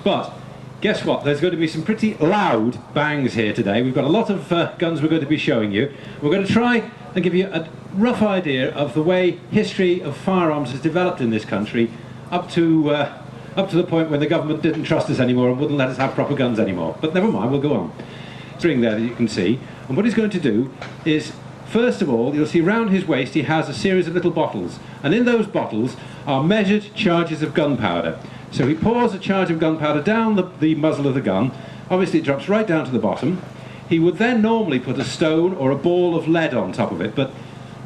But guess what? There's going to be some pretty loud bangs here today. We've got a lot of guns we're going to be showing you. We're going to try and give you a rough idea of the way history of firearms has developed in this country up to the point when the government didn't trust us anymore and wouldn't let us have proper guns anymore. But never mind, we'll go on. String there that you can see. And what he's going to do is, first of all, you'll see round his waist he has a series of little bottles. And in those bottles are measured charges of gunpowder. So he pours a charge of gunpowder down the muzzle of the gun. Obviously it drops right down to the bottom. He would then normally put a stone or a ball of lead on top of it, but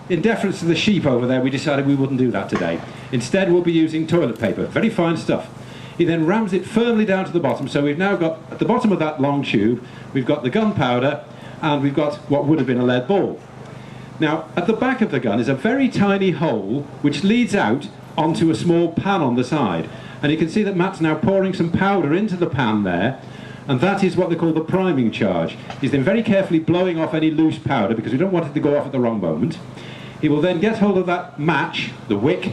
in deference to the sheep over there, we decided we wouldn't do that today. Instead, we'll be using toilet paper, very fine stuff. He then rams it firmly down to the bottom, so we've now got, at the bottom of that long tube, we've got the gunpowder, and we've got what would have been a lead ball. Now, at the back of the gun is a very tiny hole, which leads out onto a small pan on the side. And you can see that Matt's now pouring some powder into the pan there, and that is what they call the priming charge. He's then very carefully blowing off any loose powder, because we don't want it to go off at the wrong moment. He will then get hold of that match, the wick,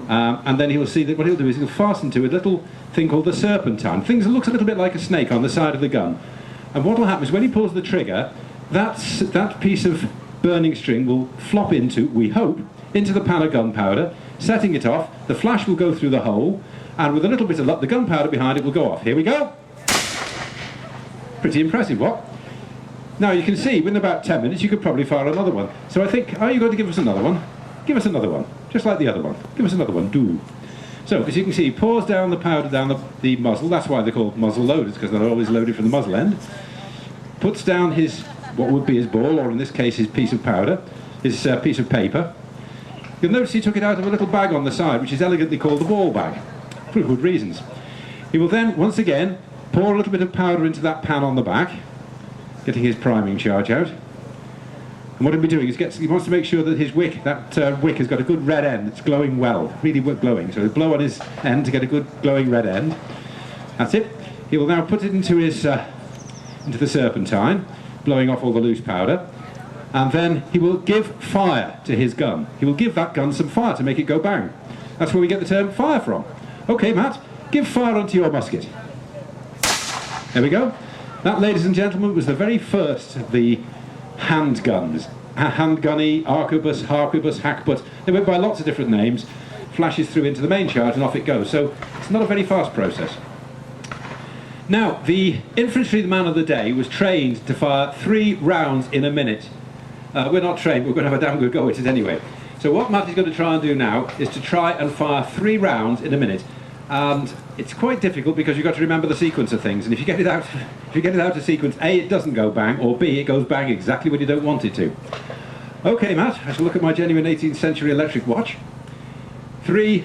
and then he will see that what he'll do is he'll fasten to a little thing called the serpentine. Things that looks a little bit like a snake on the side of the gun. And what will happen is when he pulls the trigger, that piece of burning string will flop into, we hope, into the pan of gunpowder, setting it off. The flash will go through the hole, and with a little bit of luck, the gunpowder behind it will go off. Here we go! Pretty impressive, what? Now you can see, within about 10 minutes, you could probably fire another one. So I think, are you going to give us another one? Give us another one, just like the other one. Give us another one, do. So, as you can see, he pours down the powder down the muzzle. That's why they're called muzzle loaders, because they're always loaded from the muzzle end. Puts down his, what would be his ball, or in this case his piece of powder, his piece of paper. You'll notice he took it out of a little bag on the side, which is elegantly called the ball bag, for good reasons. He will then, once again, pour a little bit of powder into that pan on the back, getting his priming charge out. And what he'll be doing is he wants to make sure that his wick, that wick has got a good red end, it's glowing well, really glowing. So he'll blow on his end to get a good glowing red end. That's it. He will now put it into the serpentine, blowing off all the loose powder. And then he will give fire to his gun. He will give that gun some fire to make it go bang. That's where we get the term fire from. Okay, Matt, give fire onto your musket. There we go. That, ladies and gentlemen, was the very first of the handguns. Handgunny, arquebus, harquebus, hackbutt. They went by lots of different names. Flashes through into the main charge and off it goes. So it's not a very fast process. Now, the infantry man of the day was trained to fire 3 rounds in a minute. We're not trained, but we're going to have a damn good go at it anyway. So what Matt is going to try and do now is to try and fire 3 rounds in a minute. And it's quite difficult because you've got to remember the sequence of things. And if you get it out of sequence, A, it doesn't go bang, or B, it goes bang exactly when you don't want it to. Okay, Matt, I shall look at my genuine 18th century electric watch. 3,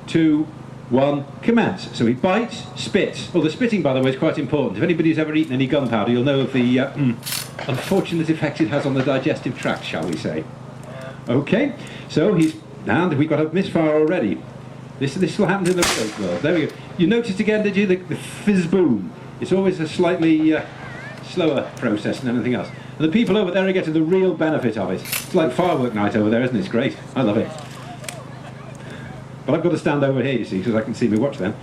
2, 1, commence. So he bites, spits. Well, the spitting, by the way, is quite important. If anybody's ever eaten any gunpowder, you'll know of the unfortunate effect it has on the digestive tract, shall we say. Okay, so and we've got a misfire already. This will happen in the real world. There we go. You noticed again, did you, the fizz boom? It's always a slightly slower process than anything else. And the people over there are getting the real benefit of it. It's like firework night over there, isn't it? It's great. I love it. But I've got to stand over here, you see, because I can see my watch then.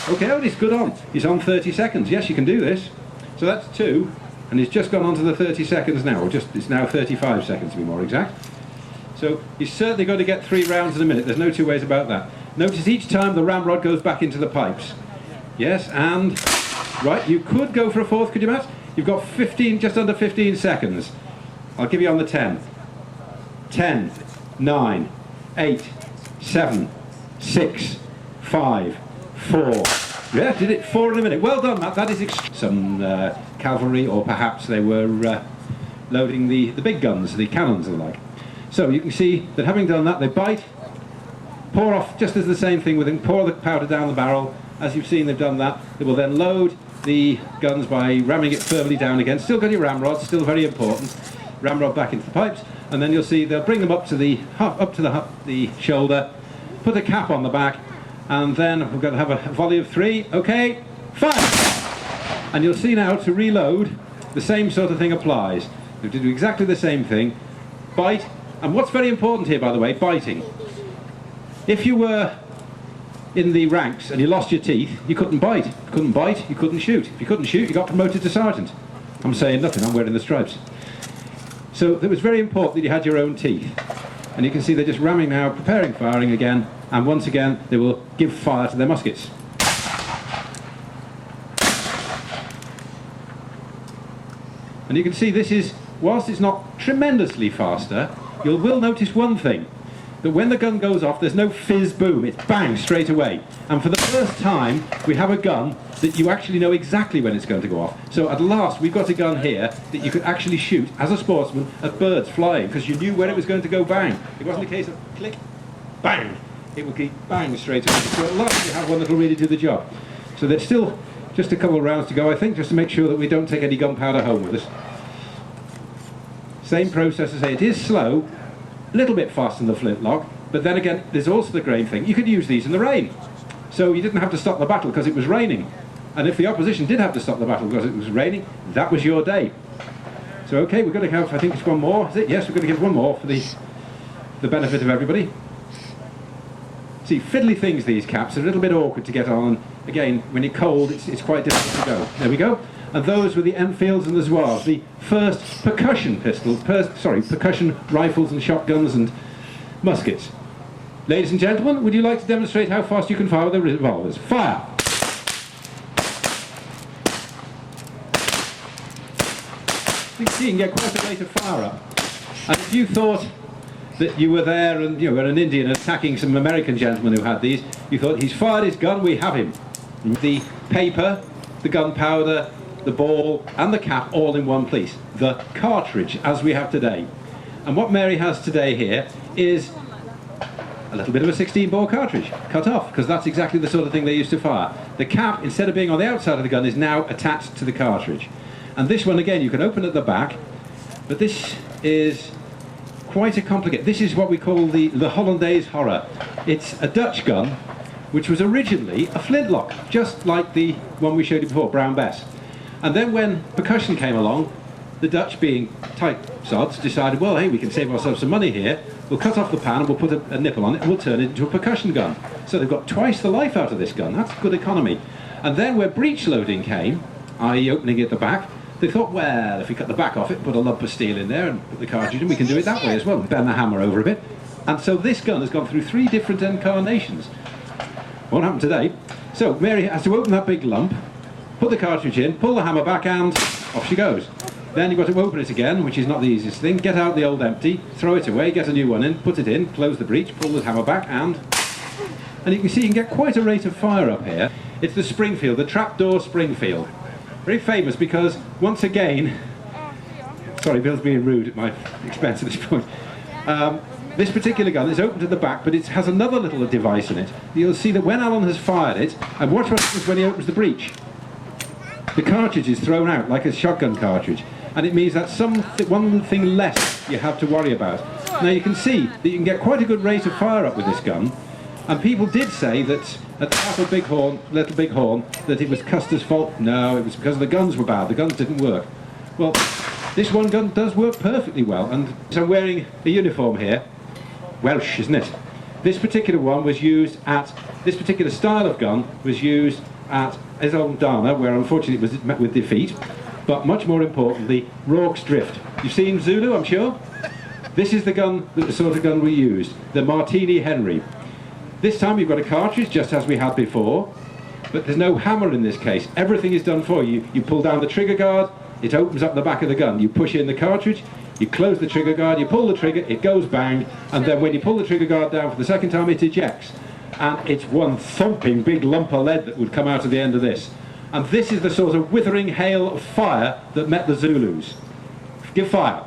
Okay, oh, he's good on. He's on 30 seconds. Yes, you can do this. So that's 2, and he's just gone on to the 30 seconds now, or it's now 35 seconds to be more exact. So he's certainly got to get 3 rounds in a minute. There's no 2 ways about that. Notice each time the ramrod goes back into the pipes. Yes, and right, you could go for a 4th, could you, Matt? You've got 15, just under 15 seconds. I'll give you on the 10. 10, 9, 8, 7, 6, 5, 4. Yeah, did it 4 in a minute. Well done, Matt. That is some cavalry, or perhaps they were loading the big guns, the cannons and the like. So you can see that having done that, they bite, pour off, just as the same thing with them, pour the powder down the barrel. As you've seen, they've done that. They will then load the guns by ramming it firmly down again. Still got your ramrod, still very important. Ramrod back into the pipes, and then you'll see they'll bring them up to the shoulder, put a cap on the back, and then we're going to have a volley of 3. Okay, fire! And you'll see now, to reload, the same sort of thing applies. We do exactly the same thing. Bite, and what's very important here, by the way, biting. If you were in the ranks and you lost your teeth, you couldn't bite. If you couldn't bite, you couldn't shoot. If you couldn't shoot, you got promoted to sergeant. I'm saying nothing, I'm wearing the stripes. So it was very important that you had your own teeth. And you can see they're just ramming now, preparing firing again, and once again they will give fire to their muskets. And you can see this is, whilst it's not tremendously faster, you will notice one thing, that when the gun goes off there's no fizz boom, it's bang straight away. And for the first time we have a gun that you actually know exactly when it's going to go off. So at last we've got a gun here that you could actually shoot as a sportsman at birds flying, because you knew when it was going to go bang. It wasn't a case of click, bang, it would keep bang straight away. So at last you have one that will really do the job. So there's still just a couple of rounds to go, I think, just to make sure that we don't take any gunpowder home with us. Same process as I say, it is slow, a little bit faster than the flintlock, but then again there's also the grain thing. You could use these in the rain, so you didn't have to stop the battle because it was raining, and if the opposition did have to stop the battle because it was raining, that was your day. So okay, we're going to have, I think it's one more, is it? Yes, we're going to give one more for the benefit of everybody. See, fiddly things, these caps are a little bit awkward to get on, and again when you're cold it's quite difficult to go. There we go. And those were the Enfields and the Zouaves, the first percussion pistols, percussion rifles and shotguns and muskets. Ladies and gentlemen, would you like to demonstrate how fast you can fire with the revolvers? Fire! You can see you can get quite a rate of fire up. And if you thought that you were there and you were an Indian attacking some American gentlemen who had these, you thought, he's fired his gun, we have him. The paper, the gunpowder, the ball and the cap all in one piece. The cartridge as we have today. And what Mary has today here is a little bit of a 16 bore cartridge cut off, because that's exactly the sort of thing they used to fire. The cap, instead of being on the outside of the gun, is now attached to the cartridge. And this one again you can open at the back, but this is quite a complicated, this is what we call the Hollandaise horror. It's a Dutch gun which was originally a flintlock, just like the one we showed you before, Brown Bess. And then when percussion came along, the Dutch, being tight sods, decided, well, hey, we can save ourselves some money here. We'll cut off the pan and we'll put a nipple on it and we'll turn it into a percussion gun. So they've got twice the life out of this gun. That's good economy. And then where breech loading came, i.e. opening it at the back, they thought, well, if we cut the back off it, put a lump of steel in there and put the cartridge in, we can do it that way as well, bend the hammer over a bit. And so this gun has gone through 3 different incarnations. Won't happen today. So Mary has to open that big lump, put the cartridge in, pull the hammer back, and off she goes. Then you've got to open it again, which is not the easiest thing. Get out the old empty, throw it away, get a new one in, put it in, close the breech, pull the hammer back, and you can see you can get quite a rate of fire up here. It's the Springfield, the trapdoor Springfield. Very famous because, once again, sorry, Bill's being rude at my expense at this point. This particular gun is open to the back, but it has another little device in it. You'll see that when Alan has fired it, and watch what happens when he opens the breech. The cartridge is thrown out like a shotgun cartridge, and it means that's one thing less you have to worry about. Now you can see that you can get quite a good rate of fire up with this gun, and people did say that at the Battle of Little Big Horn, that it was Custer's fault. No, it was because the guns were bad, the guns didn't work. Well, this one gun does work perfectly well, and so I'm wearing a uniform here. Welsh, isn't it? This particular one was used at, this particular style of gun was used at Ezoldana, where unfortunately it was met with defeat, but much more importantly, Rorke's Drift. You've seen Zulu, I'm sure? This is the gun, the sort of gun we used, the Martini Henry. This time you've got a cartridge, just as we had before, but there's no hammer in this case. Everything is done for you. You pull down the trigger guard, it opens up the back of the gun. You push in the cartridge, you close the trigger guard, you pull the trigger, it goes bang, and then when you pull the trigger guard down for the second time, it ejects. And it's one thumping big lump of lead that would come out of the end of this. And this is the sort of withering hail of fire that met the Zulus. Give fire.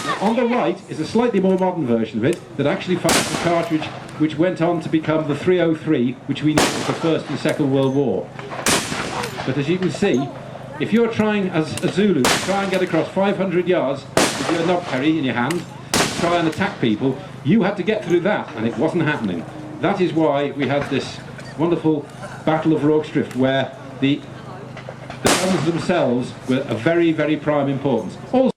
Now, on the right is a slightly more modern version of it that actually fires the cartridge which went on to become the 303, which we knew was the First and Second World War. But as you can see, if you're trying as a Zulu to try and get across 500 yards with your knobkerry in your hand, to try and attack people, you had to get through that, and it wasn't happening. That is why we had this wonderful Battle of Rorke's Drift, where the guns themselves were of very, very prime importance. Also,